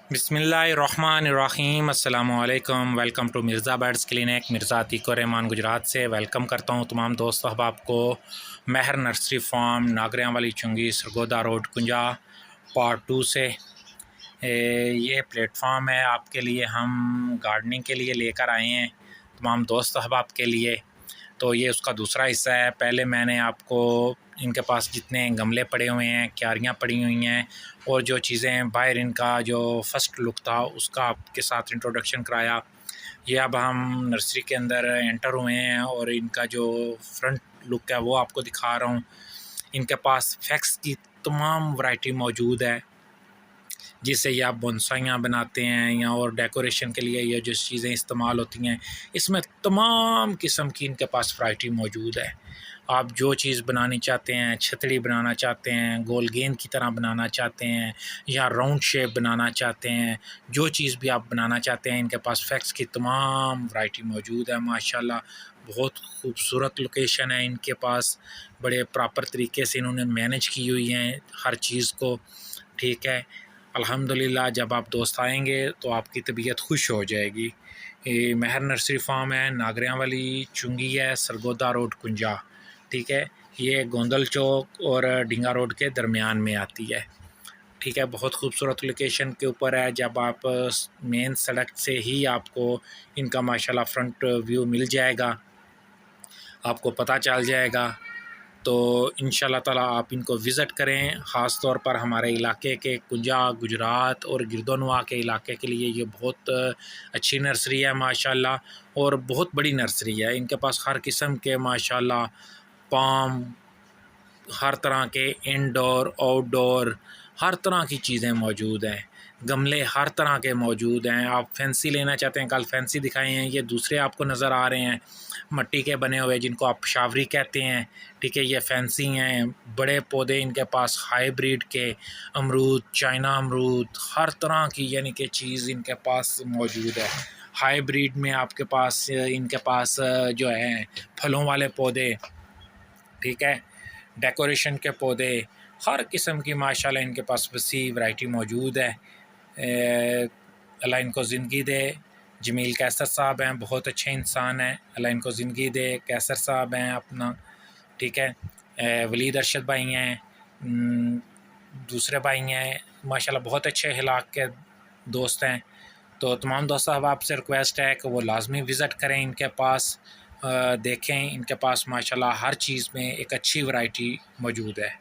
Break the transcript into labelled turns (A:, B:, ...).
A: बिस्मिल्लाहिर्रहमानिर्रहीम अस्सलामुअलैकुम। Welcome to Mirza birds clinic. Mirza Atiqur Rahman Gujarat से वेलकम करता हूँ तमाम दोस्त अहबाब को। महर नर्सरी फार्म नागरियां वाली चुंगी सरगोदा रोड कुंजा पार्ट 2 से ये प्लेटफॉर्म है आपके लिए। हम गार्डनिंग के लिए लेकर आए हैं तमाम दोस्त अहबाब के लिए। तो ये उसका दूसरा हिस्सा है। पहले मैंने आपको इनके पास जितने गमले पड़े हुए हैं, क्यारियाँ पड़ी हुई हैं और जो चीज़ें बाहर इनका जो फ़र्स्ट लुक था उसका आपके साथ इंट्रोडक्शन कराया। ये अब हम नर्सरी के अंदर एंटर हुए हैं और इनका जो फ्रंट लुक है वो आपको दिखा रहा हूँ। इनके पास फैक्स की तमाम वैरायटी मौजूद है जिससे ये आप बोनसाइयाँ बनाते हैं या और डेकोरेशन के लिए ये जो चीज़ें इस्तेमाल होती हैं, इसमें तमाम किस्म की इनके पास वैरायटी मौजूद है। आप जो चीज़ बनानी चाहते हैं, छतरी बनाना चाहते हैं, गोल गेंद की तरह बनाना चाहते हैं या राउंड शेप बनाना चाहते हैं, जो चीज़ भी आप बनाना चाहते हैं इनके पास फैक्स की तमाम वैरायटी मौजूद है। माशाल्लाह बहुत खूबसूरत लोकेशन है इनके पास। बड़े प्रॉपर तरीके से इन्होंने मैनेज की हुई हैं हर चीज़ को, ठीक है। अल्हम्दुलिल्लाह जब आप दोस्त आएंगे तो आपकी तबीयत खुश हो जाएगी। ये महर नर्सरी फार्म है, नागरियां वाली चुंगी है, सरगोदा रोड कुंजा, ठीक है। ये गोंदल चौक और ढिंगा रोड के दरमियान में आती है, ठीक है। बहुत खूबसूरत लोकेशन के ऊपर है। जब आप मेन सड़क से ही आपको इनका माशाल्लाह फ्रंट व्यू मिल जाएगा, आपको पता चल जाएगा। तो इंशाल्लाह ताला आप इनको विज़िट करें। ख़ास तौर पर हमारे इलाके के कुंजा, गुजरात और गिरदोनवा के इलाके के लिए ये बहुत अच्छी नर्सरी है माशाल्लाह और बहुत बड़ी नर्सरी है। इनके पास हर किस्म के माशाल्लाह पाम, हर तरह के इंडोर आउटडोर हर तरह की चीज़ें मौजूद हैं। गमले हर तरह के मौजूद हैं। आप फैंसी लेना चाहते हैं, कल फैंसी दिखाए हैं, ये दूसरे आपको नज़र आ रहे हैं मट्टी के बने हुए जिनको आप शावरी कहते हैं, ठीक है। ये फैंसी हैं। बड़े पौधे इनके पास हाइब्रिड के अमरूद, चाइना अमरूद, हर तरह की यानी कि चीज़ इनके पास मौजूद है। हाइब्रिड में आपके पास इनके पास जो है फलों वाले पौधे, ठीक है, डेकोरेशन के पौधे, हर किस्म की माशाल्लाह इनके पास वसी वैरायटी मौजूद है। अल्लाह इनको ज़िंदगी दे। जमील कैसर साहब हैं, बहुत अच्छे इंसान हैं, अल्लाह इनको ज़िंदगी दे। कैसर साहब हैं अपना, ठीक है। वलीद अरशद भाई हैं, दूसरे भाई हैं, माशाल्लाह बहुत अच्छे इलाक़ के दोस्त हैं। तो तमाम दोस्तों अब आपसे रिक्वेस्ट है कि वो लाजमी विज़िट करें इनके पास, देखें इनके पास माशाल्लाह हर चीज़ में एक अच्छी वैरायटी मौजूद है।